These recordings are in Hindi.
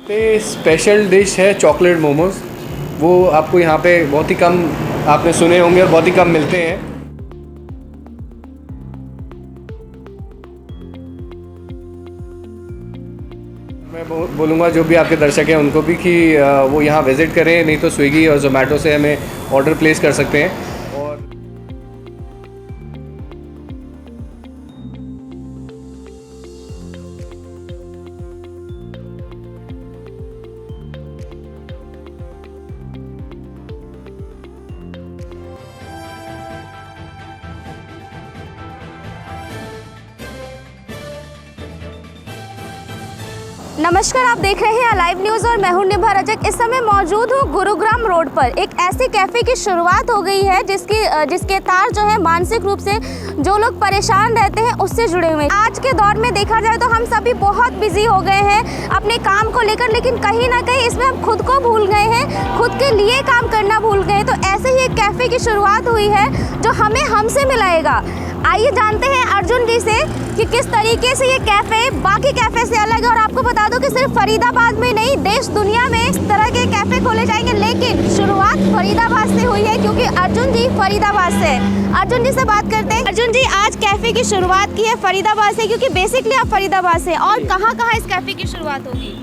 स्पेशल डिश है चॉकलेट मोमोज। वो आपको यहाँ पे बहुत ही कम, आपने सुने होंगे, और बहुत ही कम मिलते हैं। मैं बोलूँगा जो भी आपके दर्शक हैं उनको भी कि वो यहाँ विज़िट करें, नहीं तो स्विगी और जोमेटो से हमें ऑर्डर प्लेस कर सकते हैं। और नमस्कार, आप देख रहे हैं लाइव न्यूज़ और मैं हूं निभा रजक। इस समय मौजूद हूं गुरुग्राम रोड पर। एक ऐसे कैफ़े की शुरुआत हो गई है जिसके तार जो है मानसिक रूप से जो लोग परेशान रहते हैं उससे जुड़े हुए हैं। आज के दौर में देखा जाए तो हम सभी बहुत बिजी हो गए हैं अपने काम को लेकर, लेकिन कहीं ना कहीं इसमें हम खुद को भूल गए हैं, खुद के लिए काम करना भूल गए। तो ऐसे ही एक कैफ़े की शुरुआत हुई है जो हमें हमसे मिलाएगा। आइए जानते हैं अर्जुन जी से कि किस तरीके से ये कैफ़े बाकी कैफ़े से अलग है। और आपको बता दूं कि सिर्फ फरीदाबाद में नहीं, देश दुनिया में इस तरह के कैफ़े खोले जाएंगे, लेकिन शुरुआत फरीदाबाद से हुई है क्योंकि अर्जुन जी फरीदाबाद से है। अर्जुन जी से बात करते हैं। अर्जुन जी, आज कैफ़े की शुरुआत की है फरीदाबाद से, क्योंकि बेसिकली आप फरीदाबाद से, और कहाँ कहाँ इस कैफ़े की शुरुआत होगी?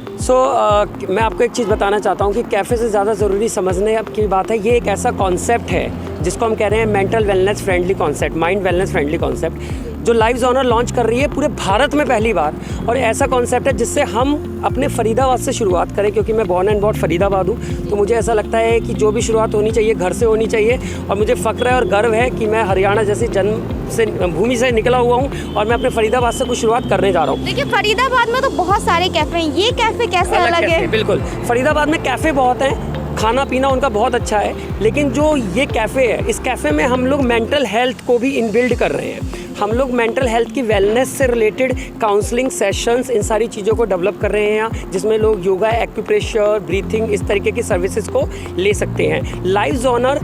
मैं आपको एक चीज़ बताना चाहता हूँ कि कैफ़े से ज़्यादा ज़रूरी समझने की बात है, ये एक ऐसा कॉन्सेप्ट है जिसको हम कह रहे हैं mental wellness friendly concept, mind wellness friendly concept, जो लाइव्स ऑनर लॉन्च कर रही है पूरे भारत में पहली बार। और ऐसा कॉन्सेप्ट है जिससे हम अपने फरीदाबाद से शुरुआत करें, क्योंकि मैं बॉर्न एंड बॉट फरीदाबाद हूँ। तो मुझे ऐसा लगता है कि जो भी शुरुआत होनी चाहिए घर से होनी चाहिए। और मुझे फ़ख्र है और गर्व है कि मैं हरियाणा जैसी जन्म से भूमि से निकला हुआ हूँ और मैं अपने फरीदाबाद से कुछ शुरुआत करने जा रहा हूँ। देखिए, फरीदाबाद में तो बहुत सारे कैफ़े हैं, ये कैफ़े कैसे अलग है? बिल्कुल, फरीदाबाद में कैफ़े बहुत हैं, खाना पीना उनका बहुत अच्छा है, लेकिन जो ये कैफ़े है, इस कैफ़े में हम लोग मेंटल हेल्थ को भी इनबिल्ड कर रहे हैं। हम लोग मेंटल हेल्थ की वेलनेस से रिलेटेड काउंसलिंग सेशंस, इन सारी चीज़ों को डेवलप कर रहे हैं यहाँ, जिसमें लोग योगा, एक्यूप्रेशर, ब्रीथिंग, इस तरीके की सर्विसेज को ले सकते हैं। Lives honour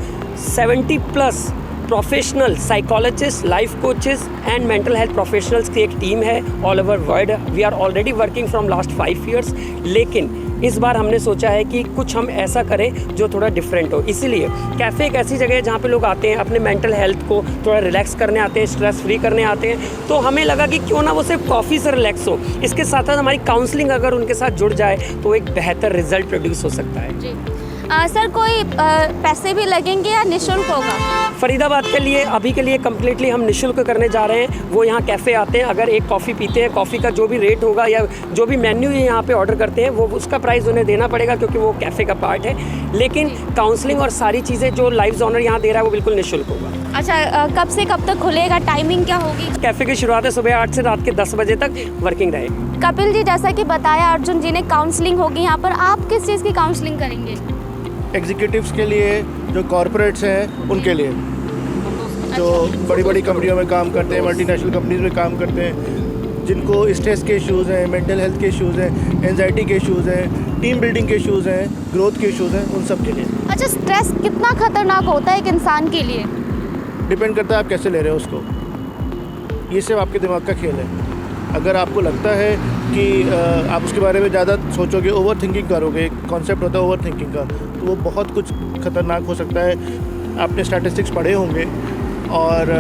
70+ professional psychologist, life coaches and mental health professionals की एक टीम है all over world. We are already working from last 5 years, लेकिन इस बार हमने सोचा है कि कुछ हम ऐसा करें जो थोड़ा डिफरेंट हो। इसीलिए कैफ़े एक ऐसी जगह है जहाँ पे लोग आते हैं, अपने मेंटल हेल्थ को थोड़ा रिलैक्स करने आते हैं, स्ट्रेस फ्री करने आते हैं। तो हमें लगा कि क्यों ना वो सिर्फ कॉफ़ी से रिलैक्स हो, इसके साथ साथ हमारी काउंसलिंग अगर उनके साथ जुड़ जाए तो एक बेहतर रिजल्ट प्रोड्यूस हो सकता है। जी सर, कोई पैसे भी लगेंगे या निःशुल्क होगा? फरीदाबाद के लिए अभी के लिए कम्प्लीटली हम निःशुल्क करने जा रहे हैं। वो यहाँ कैफ़े आते हैं, अगर एक कॉफ़ी पीते हैं, कॉफ़ी का जो भी रेट होगा या जो भी मेन्यू ये यहाँ पे ऑर्डर करते हैं, वो उसका प्राइस उन्हें देना पड़ेगा क्योंकि वो कैफ़े का पार्ट है। लेकिन काउंसलिंग और सारी चीज़ें जो लाइव्स ऑनर यहाँ दे रहा है वो बिल्कुल निःशुल्क होगा। अच्छा, कब से कब तक खुलेगा, टाइमिंग क्या होगी? कैफ़े की शुरुआत है सुबह 8 से रात के 10 बजे तक वर्किंग रहेगी। कपिल जी, जैसा कि बताया अर्जुन जी ने, काउंसलिंग होगी यहाँ पर। आप किस चीज़ की काउंसलिंग करेंगे? एग्जीक्यूटिव्स के लिए, जो कॉरपोरेट्स हैं उनके लिए, जो बड़ी बड़ी कंपनियों में काम करते हैं, मल्टीनेशनल कंपनीज में काम करते हैं, जिनको स्ट्रेस के इश्यूज़ हैं, मेंटल हेल्थ के इश्यूज़ हैं, एंजाइटी के इश्यूज़ हैं, टीम बिल्डिंग के इश्यूज़ हैं, ग्रोथ के इश्यूज़ हैं, उन सब के लिए। अच्छा, स्ट्रेस कितना खतरनाक होता है एक इंसान के लिए? डिपेंड करता है आप कैसे ले रहे हो उसको। ये सिर्फ आपके दिमाग का खेल है। अगर आपको लगता है कि आप उसके बारे में ज़्यादा सोचोगे, ओवर थिंकिंग करोगे, कॉन्सेप्ट होता है ओवर थिंकिंग का, तो वो बहुत कुछ खतरनाक हो सकता है। आपने स्टैटिस्टिक्स पढ़े होंगे और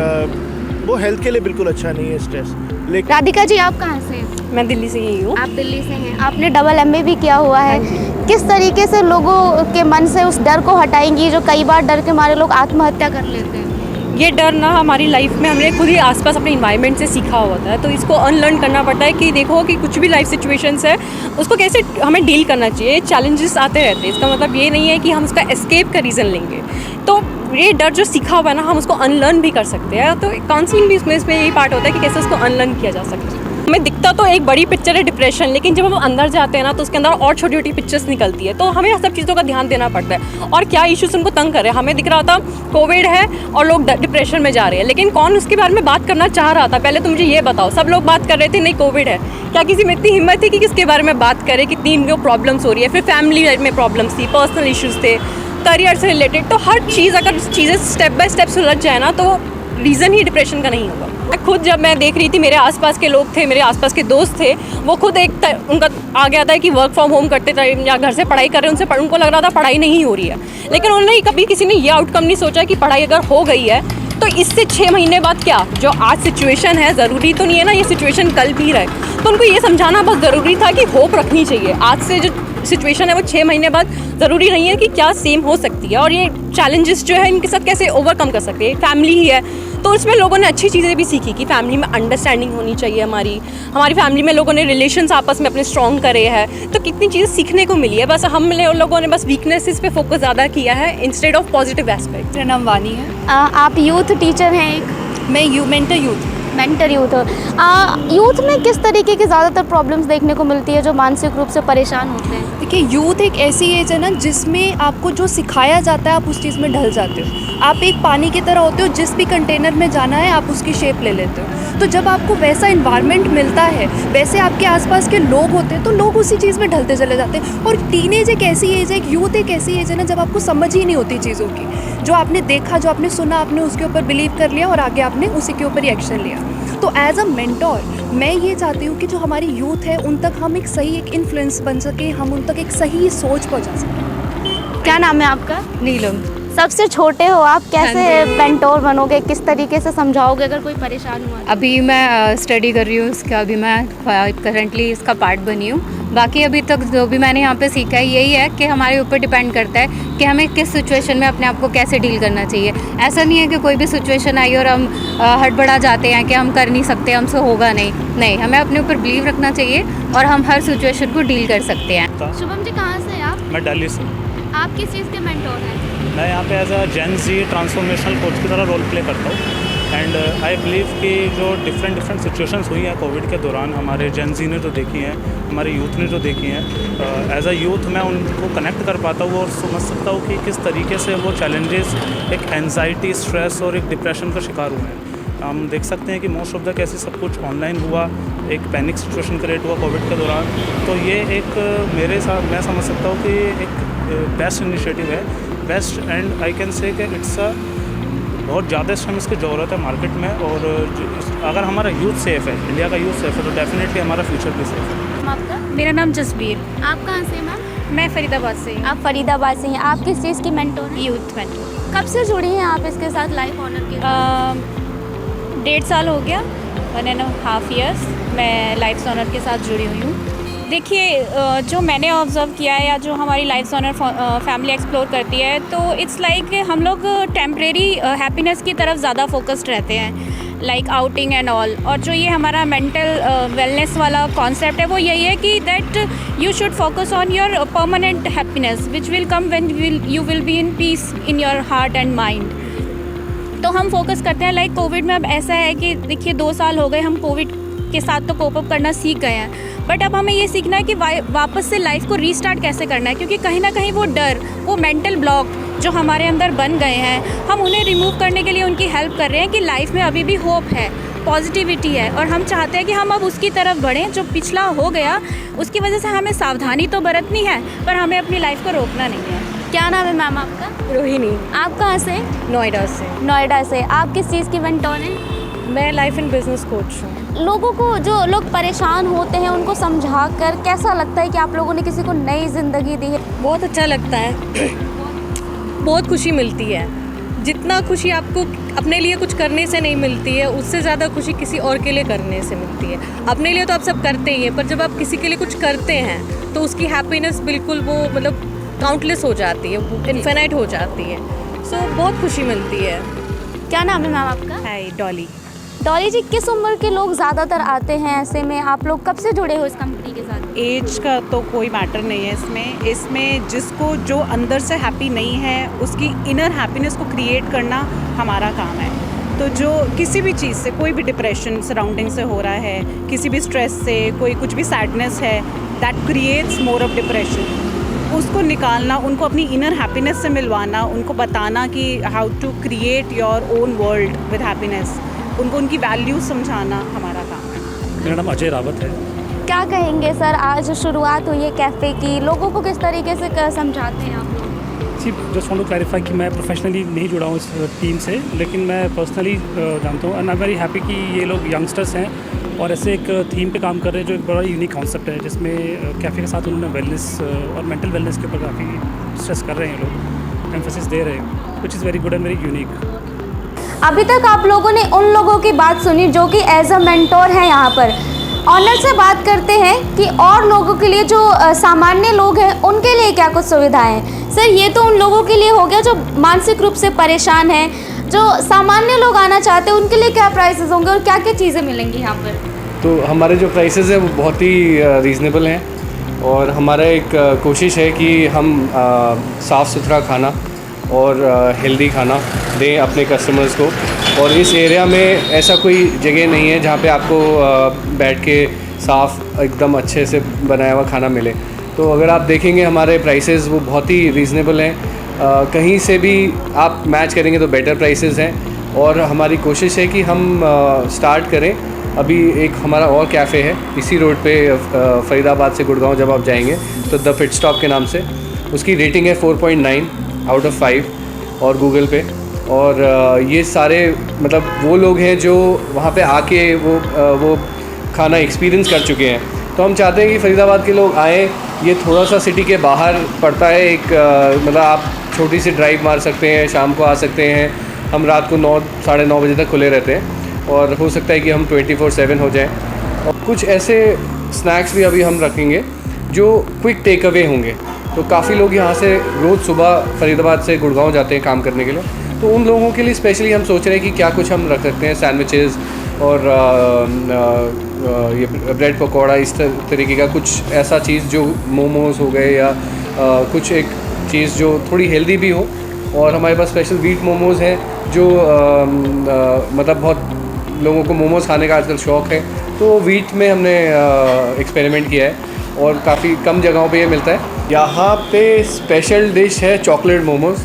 वो हेल्थ के लिए बिल्कुल अच्छा नहीं है स्ट्रेस। लेकिन राधिका जी, आप कहाँ से हैं? मैं दिल्ली से ही हूँ। आप दिल्ली से हैं, आपने डबल MA भी किया हुआ है। किस तरीके से लोगों के मन से उस डर को हटाएंगी जो कई बार डर के मारे लोग आत्महत्या कर लेते हैं? ये डर ना हमारी लाइफ में हमने खुद ही आसपास अपने इन्वायरमेंट से सीखा होता है, तो इसको अनलर्न करना पड़ता है कि देखो कि कुछ भी लाइफ सिचुएशंस है उसको कैसे हमें डील करना चाहिए। चैलेंजेस आते रहते हैं, इसका मतलब ये नहीं है कि हम उसका एस्केप का रीज़न लेंगे। तो ये डर जो सीखा हुआ है ना, हम उसको अनलर्न भी कर सकते हैं। तो काउंसलिंग भी इसमें यही पार्ट होता है कि कैसे उसको अनलर्न किया जा सकता है। हमें दिखता तो एक बड़ी पिक्चर है डिप्रेशन, लेकिन जब हम अंदर जाते हैं ना तो उसके अंदर और छोटी छोटी पिक्चर्स निकलती है। तो हमें सब चीज़ों का ध्यान देना पड़ता है और क्या इश्यूज उनको तंग कर रहे हैं। हमें दिख रहा था कोविड है और लोग डिप्रेशन में जा रहे हैं, लेकिन कौन उसके बारे में बात करना चाह रहा था? पहले तो मुझे ये बताओ। सब लोग बात कर रहे थे नहीं कोविड है, क्या किसी में इतनी हिम्मत थी कि किसके बारे में बात करे? कितनी इनको प्रॉब्लम्स हो रही है, फिर फैमिली में प्रॉब्लम्स थी, पर्सनल इश्यूज़ थे, करियर से रिलेटेड। तो हर चीज़ अगर चीज़ें स्टेप बाय स्टेप सुलझ जाए ना तो रीज़न ही डिप्रेशन का नहीं होगा। खुद जब मैं देख रही थी, मेरे आसपास के लोग थे, मेरे आसपास के दोस्त थे, वो खुद उनका आ गया था कि वर्क फ्रॉम होम करते थे या घर से पढ़ाई कर रहे हैं, उनको लग रहा था पढ़ाई नहीं हो रही है, लेकिन उन्होंने कभी किसी ने ये आउटकम नहीं सोचा कि पढ़ाई अगर हो गई है तो इससे 6 महीने बाद क्या, जो आज सिचुएशन है, ज़रूरी तो नहीं है ना ये सिचुएशन कल भी रहे। तो उनको ये समझाना बहुत ज़रूरी था कि होप रखनी चाहिए। आज से जो सिचुएशन है वो 6 महीने बाद ज़रूरी नहीं है कि क्या सेम हो सकती है, और ये चैलेंजेस जो है इनके साथ कैसे ओवरकम कर सकते हैं। फैमिली ही है तो उसमें लोगों ने अच्छी चीज़ें भी सीखी कि फैमिली में अंडरस्टैंडिंग होनी चाहिए। हमारी फैमिली में लोगों ने रिलेशंस आपस में अपने स्ट्रॉन्ग करे हैं, तो कितनी चीज़ें सीखने को मिली है। बस हम लोगों ने बस वीकनेसेस पे फोकस ज़्यादा किया है इंस्टेड ऑफ पॉजिटिव एस्पेक्ट। मेरा नाम वानी है। आप यूथ टीचर हैं एक, मैं मेंटर यूथ। मेंटर यूथ हो। यूथ में किस तरीके की ज़्यादातर प्रॉब्लम्स देखने को मिलती है जो मानसिक रूप से परेशान होते हैं? देखिए, यूथ एक ऐसी एज है ना जिसमें आपको जो सिखाया जाता है आप उस चीज़ में ढल जाते हो। आप एक पानी की तरह होते हो, जिस भी कंटेनर में जाना है आप उसकी शेप ले लेते हो। तो जब आपको वैसा इन्वायरमेंट मिलता है, वैसे आपके आसपास के लोग होते हैं, तो लोग उसी चीज़ में ढलते चले जाते हैं। और टीनेज एक ऐसी एज है, एक यूथ एक ऐसी एज है ना जब आपको समझ ही नहीं होती चीज़ों की। जो आपने देखा, जो आपने सुना, आपने उसके ऊपर बिलीव कर लिया और आगे आपने उसी के ऊपर ही एक्शन लिया। तो एज अ मेंटोर मैं ये चाहती हूँ कि जो हमारी यूथ है उन तक हम एक सही एक इन्फ्लुएंस बन सके, हम उन तक एक सही सोच पहुँचा सकें। क्या नाम है आपका? नीलम। सबसे छोटे हो आप, कैसे हाँ जी। मेंटोर बनोगे, किस तरीके से समझाओगे अगर कोई परेशान हुआ? अभी मैं स्टडी कर रही हूँ इसका, अभी मैं करंटली इसका पार्ट बनी हूँ। बाकी अभी तक जो भी मैंने यहाँ पे सीखा है यही है कि हमारे ऊपर डिपेंड करता है कि हमें किस सिचुएशन में अपने आप को कैसे डील करना चाहिए। ऐसा नहीं है कि कोई भी सिचुएशन आई और हम हड़बड़ा जाते हैं कि हम कर नहीं सकते, हमसे होगा नहीं, हमें अपने ऊपर बिलीव रखना चाहिए और हम हर सिचुएशन को डील कर सकते हैं। शुभम जी, कहाँ से हैं आप? मैं दिल्ली से। आप किस चीज़ के मेंटोर हैं? मैं यहाँ पे as a gen Z transformational coach की तरह रोल प्ले करता हूँ। एंड आई बिलीव कि जो डिफरेंट सिचुएशंस हुई हैं कोविड के दौरान, हमारे जेन ज़ी ने जो देखी हैं, हमारे यूथ ने जो देखी हैं, एज अ यूथ मैं उनको कनेक्ट कर पाता हूँ और समझ सकता हूँ कि किस तरीके से वो चैलेंजेस एक एनजाइटी, स्ट्रेस और एक डिप्रेशन का शिकार हुए हैं। हम देख सकते हैं कि मोस्ट ऑफ द केसेस सब कुछ ऑनलाइन हुआ, एक पैनिक सिचुएशन क्रिएट हुआ कोविड के दौरान। तो ये एक मेरे साथ मैं समझ सकता हूँ कि एक बेस्ट इनिशिएटिव है, best, and I can say कि इट्स अ बहुत ज़्यादा इस टाइम इसकी ज़रूरत है मार्केट में। और अगर हमारा यूथ सेफ़ है, इंडिया का यूथ सेफ़ है, तो डेफिनेटली हमारा फ्यूचर भी सेफ़ है। आपका? मेरा नाम जसबीर। आप कहाँ से हैं मैम? मैं फरीदाबाद से हूँ। आप फरीदाबाद से हैं। आप किस चीज़ की मेंटोर हैं? Youth mentor. कब से जुड़ी हैं आप इसके साथ, लाइफ ऑनर के? 1.5 साल हो गया, 1.5 years मैं लाइफ ऑनर के साथ जुड़ी हुई हूँ। देखिए, जो मैंने ऑब्ज़र्व किया है या जो हमारी लाइफ ऑनर फैमिली एक्सप्लोर करती है, तो इट्स लाइक हम लोग टेम्परेरी हैप्पीनेस की तरफ ज़्यादा फोकस्ड रहते हैं, लाइक आउटिंग एंड ऑल। और जो ये हमारा मेंटल वेलनेस वाला कॉन्सेप्ट है वो यही है कि that you should focus on your permanent happiness which will come when you will be in peace in your heart and mind. तो हम फोकस करते हैं, लाइक कोविड में अब ऐसा है कि देखिए 2 साल हो गए, हम कोविड के साथ तो कोप अप करना सीख गए हैं, बट अब हमें ये सीखना है कि वापस से लाइफ को रीस्टार्ट कैसे करना है, क्योंकि कहीं ना कहीं वो डर, वो मेंटल ब्लॉक जो हमारे अंदर बन गए हैं, हम उन्हें रिमूव करने के लिए उनकी हेल्प कर रहे हैं कि लाइफ में अभी भी होप है, पॉजिटिविटी है, और हम चाहते हैं कि हम अब उसकी तरफ बढ़ें। जो पिछला हो गया उसकी वजह से हमें सावधानी तो बरतनी है, पर हमें अपनी लाइफ को रोकना नहीं है। क्या नाम है मैम आपका? रोहिणी, आप कहाँ से? नोएडा से। नोएडा से। आप किस चीज़ की मेंटोर हैं? मैं लाइफ एंड बिजनेस कोच हूँ। लोगों को, जो लोग परेशान होते हैं, उनको समझा कर कैसा लगता है कि आप लोगों ने किसी को नई ज़िंदगी दी है? बहुत अच्छा लगता है, बहुत खुशी मिलती है। जितना खुशी आपको अपने लिए कुछ करने से नहीं मिलती है, उससे ज़्यादा खुशी किसी और के लिए करने से मिलती है। अपने लिए तो आप सब करते ही हैं, पर जब आप किसी के लिए कुछ करते हैं तो उसकी हैप्पीनेस बिल्कुल वो मतलब काउंटलेस हो जाती है, वो इन्फिनाइट हो जाती है। सो बहुत खुशी मिलती है। क्या नाम है मैम आपका? हाय, डॉली। डॉली जी, किस उम्र के लोग ज़्यादातर आते हैं ऐसे में? आप लोग कब से जुड़े हो इस कंपनी के साथ? एज का तो कोई मैटर नहीं है इसमें जिसको जो अंदर से हैप्पी नहीं है उसकी इनर हैप्पीनेस को क्रिएट करना हमारा काम है। तो जो किसी भी चीज़ से, कोई भी डिप्रेशन सराउंडिंग से हो रहा है, किसी भी स्ट्रेस से, कोई कुछ भी सैडनेस है that creates more of depression, उसको निकालना, उनको अपनी इनर हैप्पीनेस से मिलवाना, उनको बताना कि how to create your own world with happiness, उनको उनकी वैल्यूज समझाना हमारा काम है। मेरा नाम अजय रावत है। क्या कहेंगे सर, आज शुरुआत हुई है कैफ़े की, लोगों को किस तरीके से समझाते हैं आप लोग? जी जस्ट वांट टू क्लैरिफाई कि मैं प्रोफेशनली नहीं जुड़ा हूँ इस टीम से, लेकिन मैं पर्सनली जानता हूँ and I am very happy कि ये लोग यंगस्टर्स हैं और ऐसे एक थीम पे काम कर रहे हैं जो एक बड़ा यूनिक कॉन्सेप्ट है, जिसमें कैफ़े के साथ उन्होंने वेलनेस और मेंटल वेलनेस के ऊपर काफ़ी स्ट्रेस कर रहे हैं लोग, एम्फेसिस दे रहे हैं, which is very good and very unique. अभी तक आप लोगों ने उन लोगों की बात सुनी जो कि एज अ मेंटोर हैं यहाँ पर। ऑनर से बात करते हैं कि और लोगों के लिए जो सामान्य लोग हैं उनके लिए क्या कुछ सुविधाएं हैं। सर, ये तो उन लोगों के लिए हो गया जो मानसिक रूप से परेशान हैं। जो सामान्य लोग आना चाहते हैं उनके लिए क्या प्राइसेस होंगे और क्या क्या चीज़ें मिलेंगी यहाँ पर? तो हमारे जो प्राइसेस है वो बहुत ही रीज़नेबल हैं और हमारा एक कोशिश है कि हम साफ़ सुथरा खाना और हेल्दी खाना दें अपने कस्टमर्स को। और इस एरिया में ऐसा कोई जगह नहीं है जहाँ पे आपको बैठ के साफ़ एकदम अच्छे से बनाया हुआ खाना मिले। तो अगर आप देखेंगे हमारे प्राइसेस वो बहुत ही रीज़नेबल हैं, कहीं से भी आप मैच करेंगे तो बेटर प्राइसेस हैं। और हमारी कोशिश है कि हम स्टार्ट करें, अभी एक हमारा और कैफ़े है इसी रोड पे फरीदाबाद से गुड़गांव जब आप जाएंगे तो द फिट स्टॉप के नाम से, उसकी रेटिंग है 4.9 आउट ऑफ 5 और गूगल पे। और ये सारे मतलब वो लोग हैं जो वहाँ पे आके वो खाना एक्सपीरियंस कर चुके हैं। तो हम चाहते हैं कि फरीदाबाद के लोग आएँ। ये थोड़ा सा सिटी के बाहर पड़ता है, एक मतलब आप छोटी सी ड्राइव मार सकते हैं, शाम को आ सकते हैं। हम रात को 9 साढ़े 9 बजे तक खुले रहते हैं और हो सकता है कि हम 24/7 हो जाएं। और कुछ ऐसे स्नैक्स भी अभी हम रखेंगे जो क्विक टेक अवे होंगे। तो काफ़ी लोग यहाँ से रोज़ सुबह फरीदाबाद से गुड़गांव जाते हैं काम करने के लिए, तो उन लोगों के लिए स्पेशली हम सोच रहे हैं कि क्या कुछ हम रख सकते हैं, सैंडविचेस और ये ब्रेड पकौड़ा, इस तरीके का कुछ ऐसा चीज़ जो मोमोज़ हो गए या कुछ एक चीज़ जो थोड़ी हेल्दी भी हो। और हमारे पास स्पेशल वीट मोमोज़ हैं जो मतलब बहुत लोगों को मोमोज़ खाने का आजकल शौक़ है, तो वीट में हमने एक्सपेरिमेंट किया है और काफ़ी कम जगहों पे ये मिलता है। यहाँ पे स्पेशल डिश है चॉकलेट मोमोज़,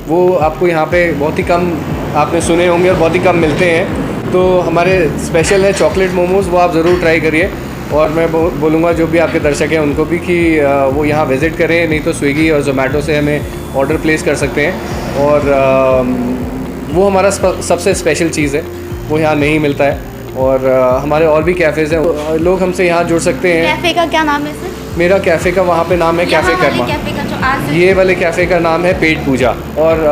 वो आपको यहाँ पे बहुत ही कम आपने सुने होंगे और बहुत ही कम मिलते हैं। तो हमारे स्पेशल है चॉकलेट मोमोज़, वो आप ज़रूर ट्राई करिए। और मैं बोलूँगा जो भी आपके दर्शक हैं उनको भी कि वो यहाँ विज़िट करें, नहीं तो स्विगी और जोमेटो से हमें ऑर्डर प्लेस कर सकते हैं। और वो हमारा सबसे स्पेशल चीज़ है, वो यहाँ नहीं मिलता है। और हमारे और भी कैफ़ेज़ हैं, लोग हमसे यहाँ जुड़ सकते हैं। कैफ़े का क्या नाम है सर? मेरा कैफ़े का वहाँ पे नाम है कैफ़े कर्मा। कैफ़े का जो आज ये वाले कैफ़े का नाम है पेट पूजा। और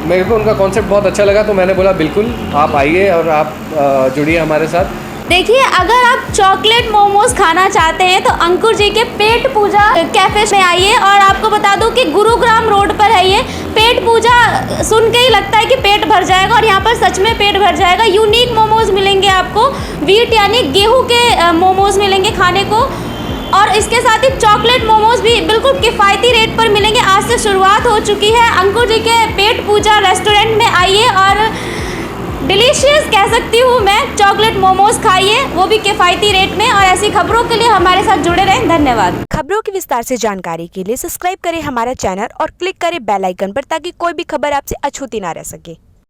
मेरे को उनका कॉन्सेप्ट बहुत अच्छा लगा, तो मैंने बोला बिल्कुल आप आइए और आप जुड़िए हमारे साथ। देखिए, अगर आप चॉकलेट मोमोज खाना चाहते हैं तो अंकुर जी के पेट पूजा कैफ़े में आइए। और आपको बता दूं कि गुरुग्राम रोड पर है ये। पेट पूजा सुन के ही लगता है कि पेट भर जाएगा और यहाँ पर सच में पेट भर जाएगा। यूनिक मोमोज मिलेंगे आपको, वीट यानी गेहूं के मोमोज मिलेंगे खाने को। और इसके साथ ही चॉकलेट मोमोज भी बिल्कुल किफ़ायती रेट पर मिलेंगे। आज से शुरुआत हो चुकी है। अंकुर जी के पेट पूजा रेस्टोरेंट में आइए और डिलीशियस कह सकती हूँ मैं, चॉकलेट मोमोज खाइए, वो भी किफ़ायती रेट में। और ऐसी खबरों के लिए हमारे साथ जुड़े रहें। धन्यवाद। खबरों की विस्तार से जानकारी के लिए सब्सक्राइब करें हमारा चैनल और क्लिक करें बेल आइकन पर, ताकि कोई भी खबर आपसे अछूती ना रह सके।